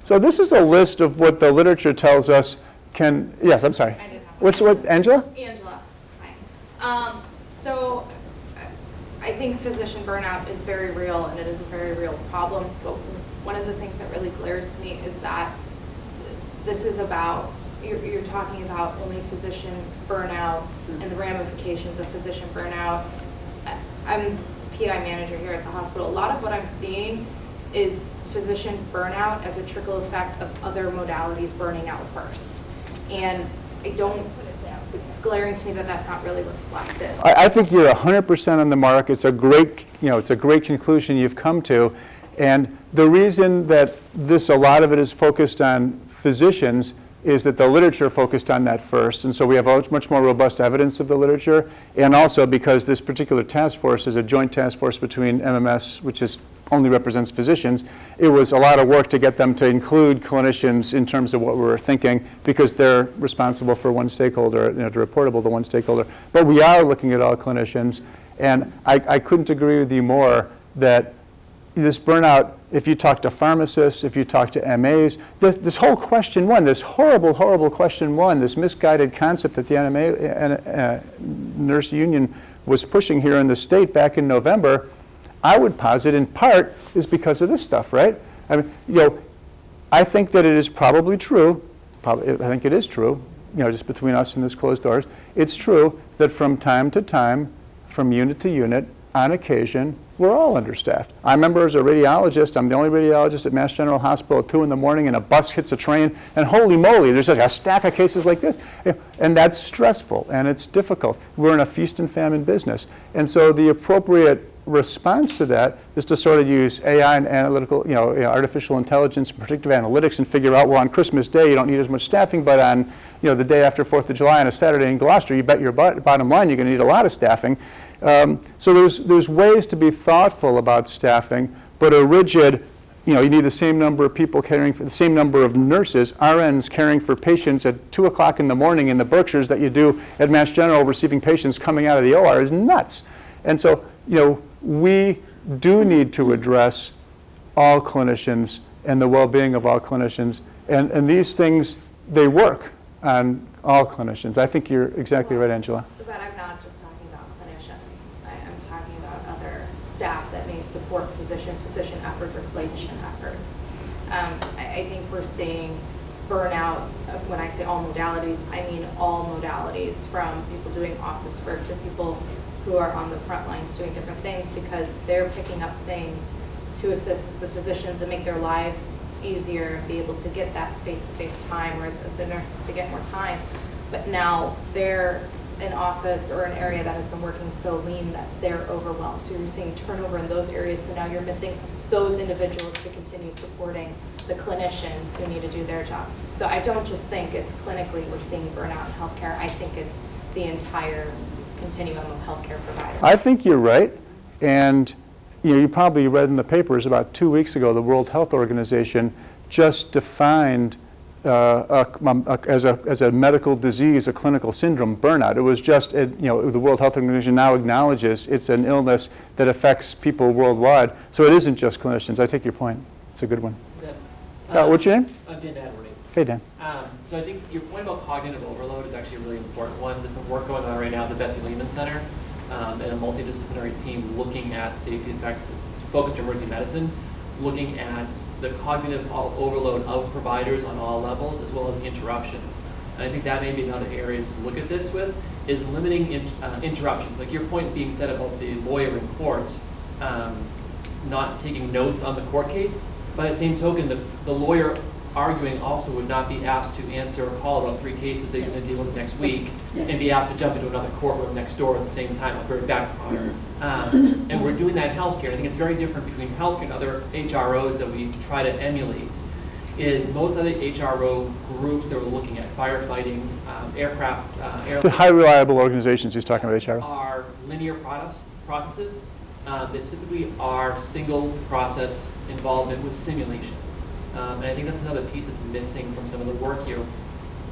So this is a list of what the literature tells us yes, I'm sorry. I did have What, Angela? Angela, hi. So I think physician burnout is very real and it is a very real problem. But one of the things that really glares to me is that this is about, you're talking about only physician burnout and the ramifications of physician burnout. I'm PI manager here at the hospital. A lot of what I'm seeing is physician burnout as a trickle effect of other modalities burning out first. And it's glaring to me that that's not really reflected. I think you're 100% on the mark. It's a great, it's a great conclusion you've come to. And the reason that a lot of it is focused on physicians is that the literature focused on that first. And so we have much more robust evidence of the literature. And also because this particular task force is a joint task force between MMS, which only represents physicians, it was a lot of work to get them to include clinicians in terms of what we were thinking, because they're responsible for one stakeholder, to reportable to one stakeholder. But we are looking at all clinicians, and I couldn't agree with you more that this burnout, if you talk to pharmacists, if you talk to MAs, this whole question one, this horrible, horrible question one, this misguided concept that the nurse union was pushing here in the state back in November, I would posit in part is because of this stuff, right? I mean, I think that it is probably true, I think it is true, just between us and this closed doors, it's true that from time to time, from unit to unit, on occasion, we're all understaffed. I remember as a radiologist, I'm the only radiologist at Mass General Hospital at 2 in the morning, and a bus hits a train, and holy moly, there's a stack of cases like this. And that's stressful, and it's difficult. We're in a feast and famine business. And so the appropriate response to that is to sort of use AI and analytical, artificial intelligence, predictive analytics, and figure out, well, on Christmas Day, you don't need as much staffing, but on, the day after 4th of July on a Saturday in Gloucester, you bet your bottom line you're going to need a lot of staffing. So there's ways to be thoughtful about staffing, but a rigid, you need the same number of people caring for the same number of nurses, RNs caring for patients at 2 o'clock in the morning in the Berkshires that you do at Mass General receiving patients coming out of the OR is nuts. And so, we do need to address all clinicians and the well-being of all clinicians. And these things, they work on all clinicians. I think you're exactly right, Angela. But I'm not just talking about clinicians. I'm talking about other staff that may support physician efforts or clinician efforts. I think we're seeing burnout. When I say all modalities, I mean all modalities, from people doing office work to people who are on the front lines doing different things, because they're picking up things to assist the physicians and make their lives easier, be able to get that face-to-face time, or the nurses to get more time. But now they're an office or an area that has been working so lean that they're overwhelmed. So you're seeing turnover in those areas, so now you're missing those individuals to continue supporting the clinicians who need to do their job. So I don't just think it's clinically we're seeing burnout in healthcare. I think it's the entire continuum of healthcare providers. I think you're right. And you probably read in the papers about 2 weeks ago, the World Health Organization just defined as a medical disease, a clinical syndrome, burnout. It was just, the World Health Organization now acknowledges it's an illness that affects people worldwide. So it isn't just clinicians. I take your point. It's a good one. What's your name? Dan Adwordy. Hey, Dan. So I think your point about cognitive overload is actually a really important one. There's some work going on right now at the Betsy Lehman Center and a multidisciplinary team looking at safety effects focused on emergency medicine, looking at the cognitive overload of providers on all levels, as well as the interruptions. And I think that may be another area to look at this with, is limiting interruptions. Like your point being said about the lawyer in court not taking notes on the court case. By the same token, the lawyer arguing also would not be asked to answer a call about 3 cases that he's going to deal with next week and be asked to jump into another courtroom next door at the same time, like very back corner. And we're doing that in healthcare. I think it's very different between healthcare and other HROs that we try to emulate. Is most other HRO groups that we're looking at, firefighting, aircraft, The high reliable organizations he's talking about, HRO. are linear processes that typically are single process involvement with simulation. And I think that's another piece that's missing from some of the work here.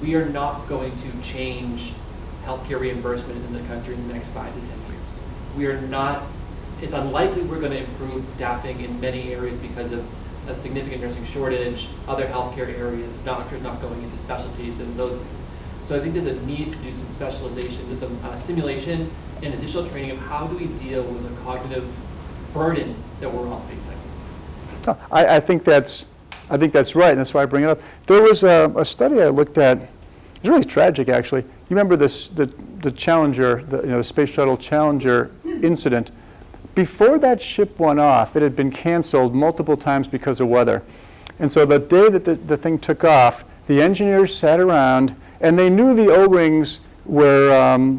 We are not going to change healthcare reimbursement in the country in the next 5 to 10 years. We are not, it's unlikely we're going to improve staffing in many areas because of a significant nursing shortage, other healthcare areas, doctors not going into specialties and those things. So I think there's a need to do some specialization, there's some simulation and additional training of how do we deal with the cognitive burden that we're all facing. I think that's right, and that's why I bring it up. There was a study I looked at. It's really tragic, actually. You remember this, the Challenger, the Space Shuttle Challenger incident? Before that ship went off, it had been canceled multiple times because of weather. And so the day that the thing took off, the engineers sat around, and they knew the O-rings were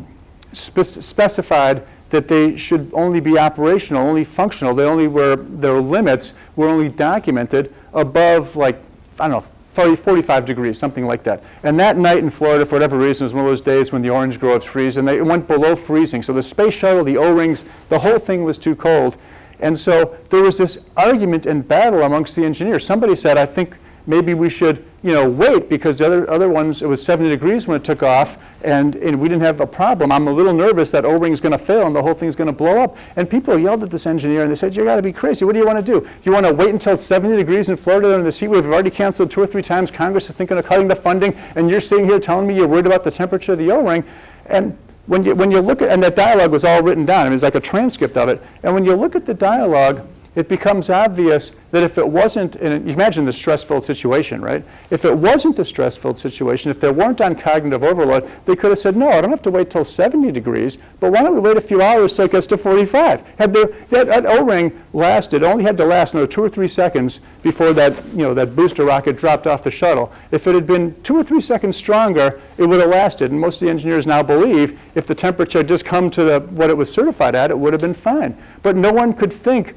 specified that they should only be operational, only functional. Their limits were only documented above, like, I don't know, 45 degrees, something like that. And that night in Florida, for whatever reason, was one of those days when the orange groves freeze, and it went below freezing. So the space shuttle, the O-rings, the whole thing was too cold. And so there was this argument and battle amongst the engineers. Somebody said, I think maybe we should, wait, because the other ones, it was 70 degrees when it took off, and we didn't have a problem. I'm a little nervous that O-ring's going to fail and the whole thing's going to blow up. And people yelled at this engineer, and they said, you got to be crazy. What do you want to do? You want to wait until it's 70 degrees in Florida in this heat? We've already canceled 2 or 3 times. Congress is thinking of cutting the funding, and you're sitting here telling me you're worried about the temperature of the O-ring. And when you look at, and that dialogue was all written down. I mean, it's like a transcript of it. And when you look at the dialogue, it becomes obvious that if it wasn't, you imagine the stress-filled situation, right? If it wasn't a stress-filled situation, if they weren't on cognitive overload, they could have said, no, I don't have to wait till 70 degrees, but why don't we wait a few hours till it gets to 45? Had that O-ring lasted, only had to last 2 or 3 seconds before that, that booster rocket dropped off the shuttle. If it had been 2 or 3 seconds stronger, it would have lasted. And most of the engineers now believe if the temperature had just come to what it was certified at, it would have been fine. But no one could think,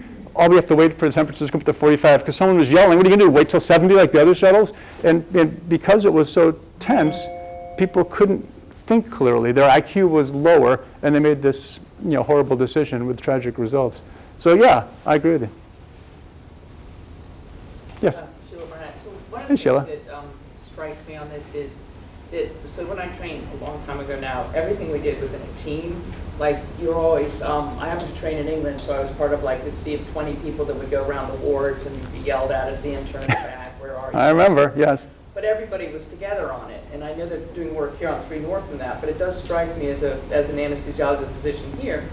we have to wait for the temperatures to come up to 45, because someone was yelling, what are you going to do, wait till 70 like the other shuttles? And because it was so tense, people couldn't think clearly. Their IQ was lower, and they made this horrible decision with tragic results. So yeah, I agree with you. Yes? Sheila Burnett. So one of Hey, the Sheila. things that strikes me on this is that, so when I trained a long time ago now, everything we did was in a team. Like, you're always, I happened to train in England, so I was part of like this sea of 20 people that would go around the wards and be yelled at as the intern back, where are you? I remember, yes. But everybody was together on it, and I know they're doing work here on 3 North from that, but it does strike me as an anesthesiologist physician here,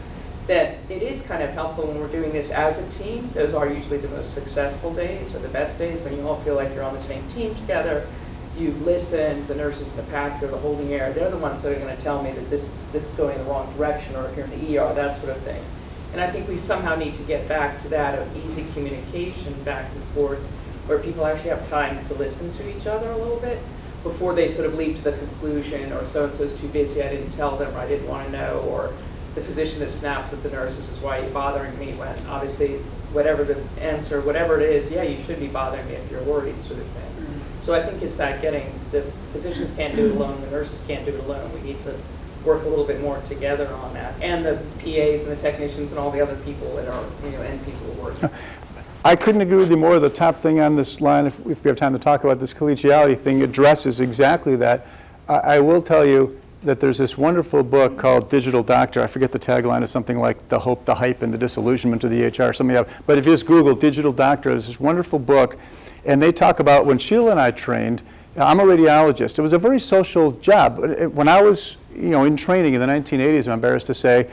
that it is kind of helpful when we're doing this as a team. Those are usually the most successful days, or the best days, when you all feel like you're on the same team together. You listen, the nurses in the PAC or the holding air, they're the ones that are going to tell me that this is going in the wrong direction, or if you're in the ER, that sort of thing. And I think we somehow need to get back to that of easy communication back and forth, where people actually have time to listen to each other a little bit before they sort of leap to the conclusion, or so-and-so's too busy, I didn't tell them, or I didn't want to know, or the physician that snaps at the nurses is why you're bothering me, when obviously whatever the answer, whatever it is, yeah, you should be bothering me if you're worried, sort of thing. So I think it's that the physicians can't do it alone, the nurses can't do it alone. We need to work a little bit more together on that. And the PAs and the technicians and all the other people that are, NPs will work. I couldn't agree with you more. The top thing on this line, if we have time to talk about this collegiality thing, addresses exactly that. I will tell you that there's this wonderful book called Digital Doctor. I forget the tagline is something like the hope, the hype, and the disillusionment of the EHR, something like that. But if you just Google Digital Doctor, there's this wonderful book. And they talk about when Sheila and I trained, I'm a radiologist. It was a very social job. When I was, in training in the 1980s, I'm embarrassed to say,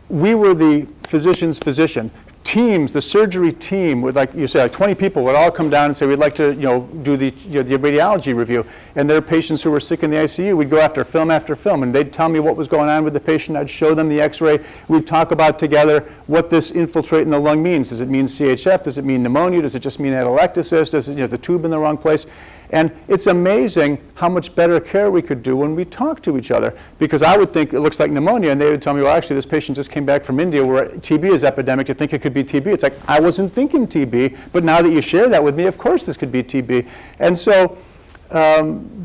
we were the physician's physician. Teams, the surgery team would, like you say, like 20 people would all come down and say, we'd like to, do the radiology review. And there are patients who were sick in the ICU. We'd go after film, and they'd tell me what was going on with the patient. I'd show them the x-ray. We'd talk about together what this infiltrate in the lung means. Does it mean CHF? Does it mean pneumonia? Does it just mean atelectasis? Does it, the tube in the wrong place? And it's amazing how much better care we could do when we talk to each other. Because I would think it looks like pneumonia, and they would tell me, well, actually, this patient just came back from India where TB is epidemic. You think it could be TB? It's like, I wasn't thinking TB, but now that you share that with me, of course this could be TB. And so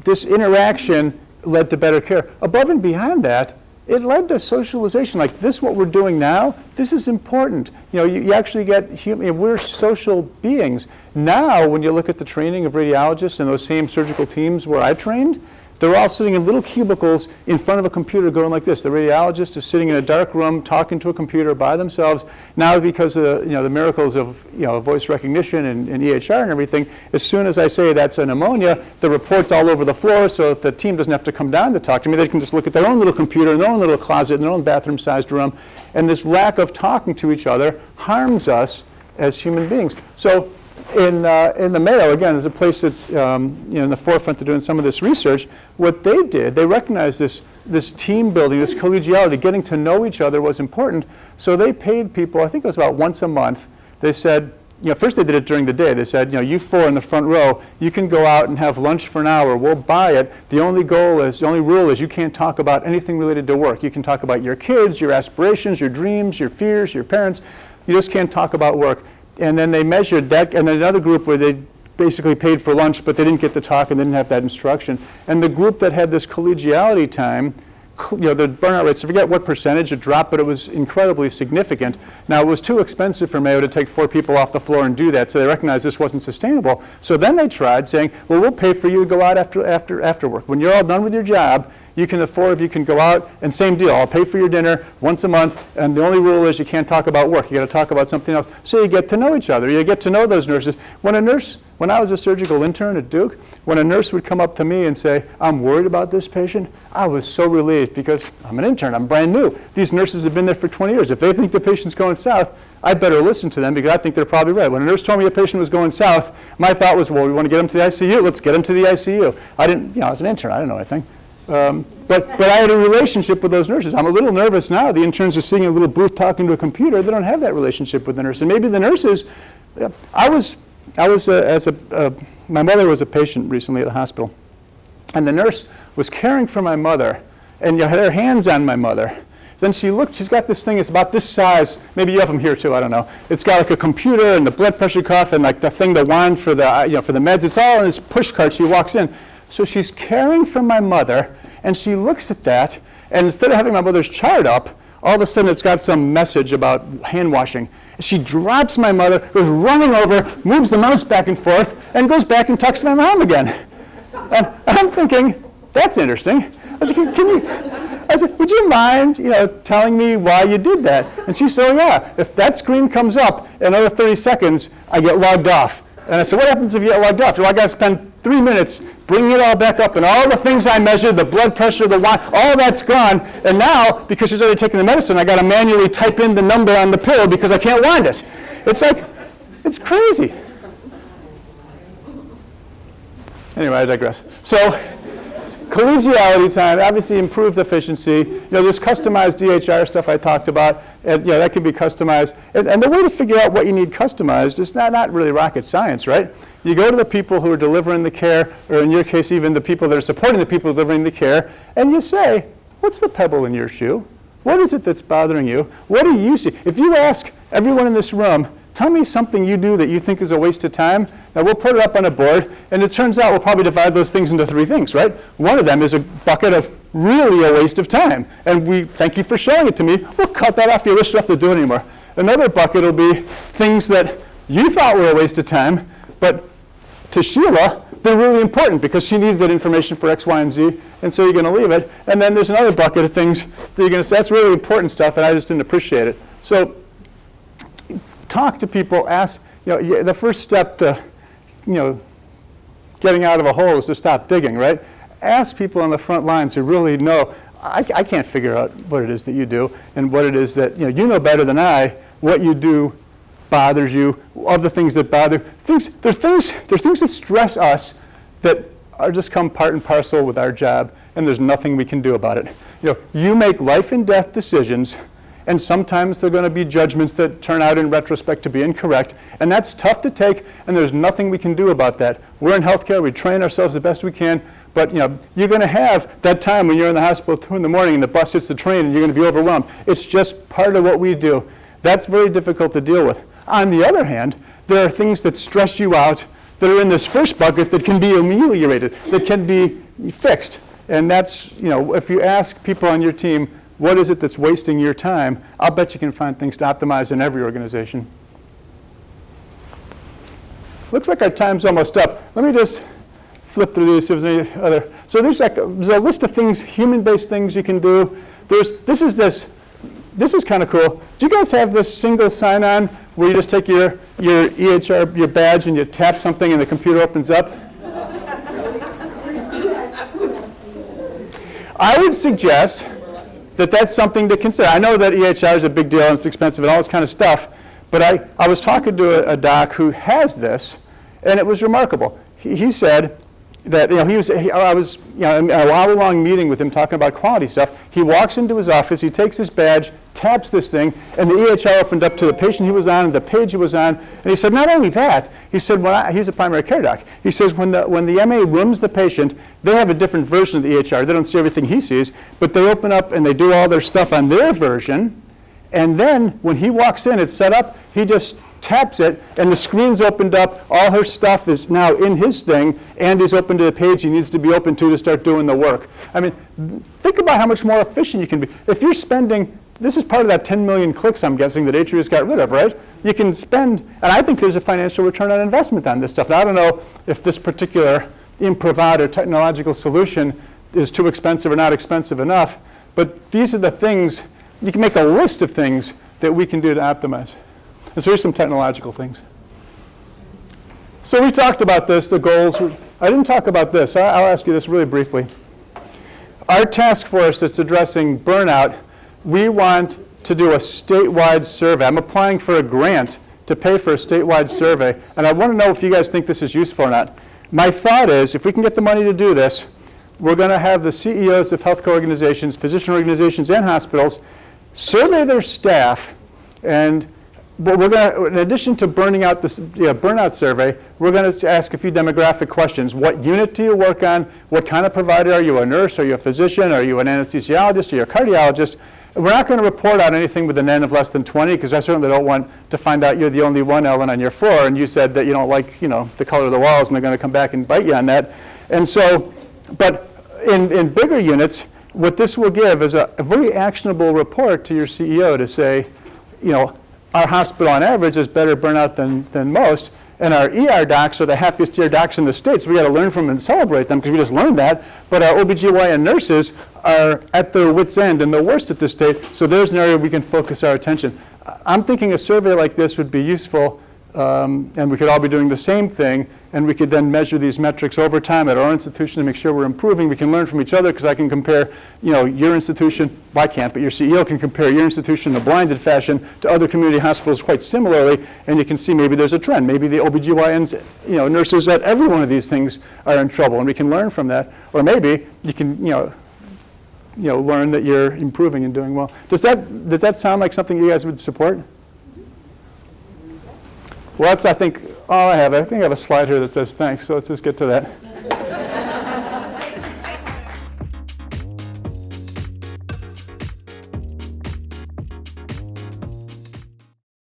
this interaction led to better care. Above and beyond that, it led to socialization. Like this, what we're doing now, this is important. You actually get human, we're social beings. Now, when you look at the training of radiologists and those same surgical teams where I trained, they're all sitting in little cubicles in front of a computer going like this. The radiologist is sitting in a dark room talking to a computer by themselves. Now, because of the miracles of voice recognition and EHR and everything, as soon as I say that's a pneumonia, the report's all over the floor so that the team doesn't have to come down to talk to me. They can just look at their own little computer in their own little closet in their own bathroom-sized room. And this lack of talking to each other harms us as human beings. So in the Mayo, again, is a place that's in the forefront of doing some of this research. What they did, they recognized this team building, this collegiality, getting to know each other was important. So they paid people, I think it was about once a month. They said, first they did it during the day. They said, you four in the front row, you can go out and have lunch for an hour. We'll buy it. The only rule is you can't talk about anything related to work. You can talk about your kids, your aspirations, your dreams, your fears, your parents. You just can't talk about work. And then they measured that, and then another group where they basically paid for lunch, but they didn't get to talk and didn't have that instruction. And the group that had this collegiality time, the burnout rates, I forget what percentage it dropped, but it was incredibly significant. Now, it was too expensive for Mayo to take 4 people off the floor and do that, so they recognized this wasn't sustainable. So then they tried saying, well, we'll pay for you to go out after work. When you're all done with your job, the 4 of you can go out, and same deal. I'll pay for your dinner once a month, and the only rule is you can't talk about work. You got to talk about something else. So you get to know each other. You get to know those nurses. When I was a surgical intern at Duke, when a nurse would come up to me and say, I'm worried about this patient, I was so relieved because I'm an intern. I'm brand new. These nurses have been there for 20 years. If they think the patient's going south, I better listen to them because I think they're probably right. When a nurse told me a patient was going south, my thought was, well, we want to get him to the ICU. Let's get him to the ICU. I was an intern. I didn't know anything. But I had a relationship with those nurses. I'm a little nervous now. The interns are sitting in a little booth talking to a computer. They don't have that relationship with the nurse. And maybe the nurses, my mother was a patient recently at a hospital. And the nurse was caring for my mother and had her hands on my mother. Then she looked, she's got this thing, it's about this size. Maybe you have them here too, I don't know. It's got like a computer and the blood pressure cuff and like the wand for the, for the meds. It's all in this push cart. She walks in. So she's caring for my mother, and she looks at that, and instead of having my mother's chart up, all of a sudden it's got some message about hand washing. She drops my mother, goes running over, moves the mouse back and forth, and goes back and talks to my mom again. And I'm thinking, that's interesting. I said, would you mind, telling me why you did that? And she said, oh yeah, if that screen comes up in another 30 seconds, I get logged off. And I said, what happens if you get logged off? Well, I got to spend 3 minutes bringing it all back up, and all the things I measured, the blood pressure, the wine, all that's gone. And now, because she's already taken the medicine, I got to manually type in the number on the pill because I can't wind it. It's like, it's crazy. Anyway, I digress. So, collegiality time, obviously improved efficiency. This customized DHR stuff I talked about, and that can be customized. And the way to figure out what you need customized is not really rocket science, right? You go to the people who are delivering the care, or in your case, even the people that are supporting the people delivering the care, and you say, what's the pebble in your shoe? What is it that's bothering you? What do you see? If you ask everyone in this room, tell me something you do that you think is a waste of time. Now, we'll put it up on a board, and it turns out we'll probably divide those things into 3 things, right? One of them is a bucket of really a waste of time. And we thank you for showing it to me. We'll cut that off your list. You don't have to do it anymore. Another bucket will be things that you thought were a waste of time, but to Sheila, they're really important because she needs that information for X, Y, and Z, and so you're going to leave it. And then there's another bucket of things that you're going to say, that's really important stuff, and I just didn't appreciate it. So talk to people, ask, the first step to, getting out of a hole is to stop digging, right? Ask people on the front lines who really know. I can't figure out what it is that you do and what it is that, you know better than I what you do bothers you, of the things that bother. There's things that stress us that are just come part and parcel with our job, and there's nothing we can do about it. You make life and death decisions, and sometimes they're going to be judgments that turn out in retrospect to be incorrect, and that's tough to take, and there's nothing we can do about that. We're in healthcare, we train ourselves the best we can, but you're going to have that time when you're in the hospital at 2 in the morning and the bus hits the train and you're going to be overwhelmed. It's just part of what we do. That's very difficult to deal with. On the other hand, there are things that stress you out that are in this first bucket that can be ameliorated, that can be fixed. And that's, if you ask people on your team, what is it that's wasting your time, I'll bet you can find things to optimize in every organization. Looks like our time's almost up. Let me just flip through these, if there's any other. So there's a list of things, human-based things you can do. This is kind of cool. Do you guys have this single sign-on where you just take your EHR, your badge, and you tap something and the computer opens up? I would suggest that that's something to consider. I know that EHR is a big deal and it's expensive and all this kind of stuff, but I was talking to a doc who has this, and it was remarkable. He said that I was in a hour-long meeting with him talking about quality stuff. He walks into his office, he takes his badge, taps this thing, and the EHR opened up to the patient he was on and the page he was on. And he said, not only that, he said, he's a primary care doc. He says when the MA rooms the patient, they have a different version of the EHR. They don't see everything he sees, but they open up and they do all their stuff on their version. And then when he walks in, it's set up, he just taps it, and the screen's opened up. All her stuff is now in his thing, and is open to the page he needs to be open to start doing the work. I mean, think about how much more efficient you can be. If you're spending, this is part of that 10 million clicks, I'm guessing, that Atrius got rid of, right? You can spend, and I think there's a financial return on investment on this stuff. Now, I don't know if this particular improvised or technological solution is too expensive or not expensive enough, but these are the things, you can make a list of things that we can do to optimize. And so here's some technological things. So we talked about this, the goals. I didn't talk about this. I'll ask you this really briefly. Our task force that's addressing burnout, we want to do a statewide survey. I'm applying for a grant to pay for a statewide survey, and I want to know if you guys think this is useful or not. My thought is, if we can get the money to do this, we're going to have the CEOs of healthcare organizations, physician organizations, and hospitals survey their staff, but we're going to, in addition to burning out this burnout survey, we're going to ask a few demographic questions. What unit do you work on? What kind of provider? Are you a nurse? Are you a physician? Are you an anesthesiologist? Are you a cardiologist? We're not going to report out anything with an N of less than 20, because I certainly don't want to find out you're the only one, Ellen, on your floor, and you said that you don't like, the color of the walls, and they're going to come back and bite you on that. And so, but in bigger units, what this will give is a very actionable report to your CEO to say, our hospital on average is better burnout than most, and our ER docs are the happiest ER docs in the state, so we got to learn from them and celebrate them, because we just learned that. But our OBGYN nurses are at their wits' end and the worst at this state, so there's an area we can focus our attention. I'm thinking a survey like this would be useful, and we could all be doing the same thing, and we could then measure these metrics over time at our institution to make sure we're improving. We can learn from each other, because I can compare, your institution, well, I can't, but your CEO can compare your institution in a blinded fashion to other community hospitals quite similarly, and you can see maybe there's a trend. Maybe the OBGYNs, nurses at every one of these things are in trouble, and we can learn from that. Or maybe you can, learn that you're improving and doing well. Does that sound like something you guys would support? Well, that's, I think, all I have. I think I have a slide here that says thanks, so let's just get to that.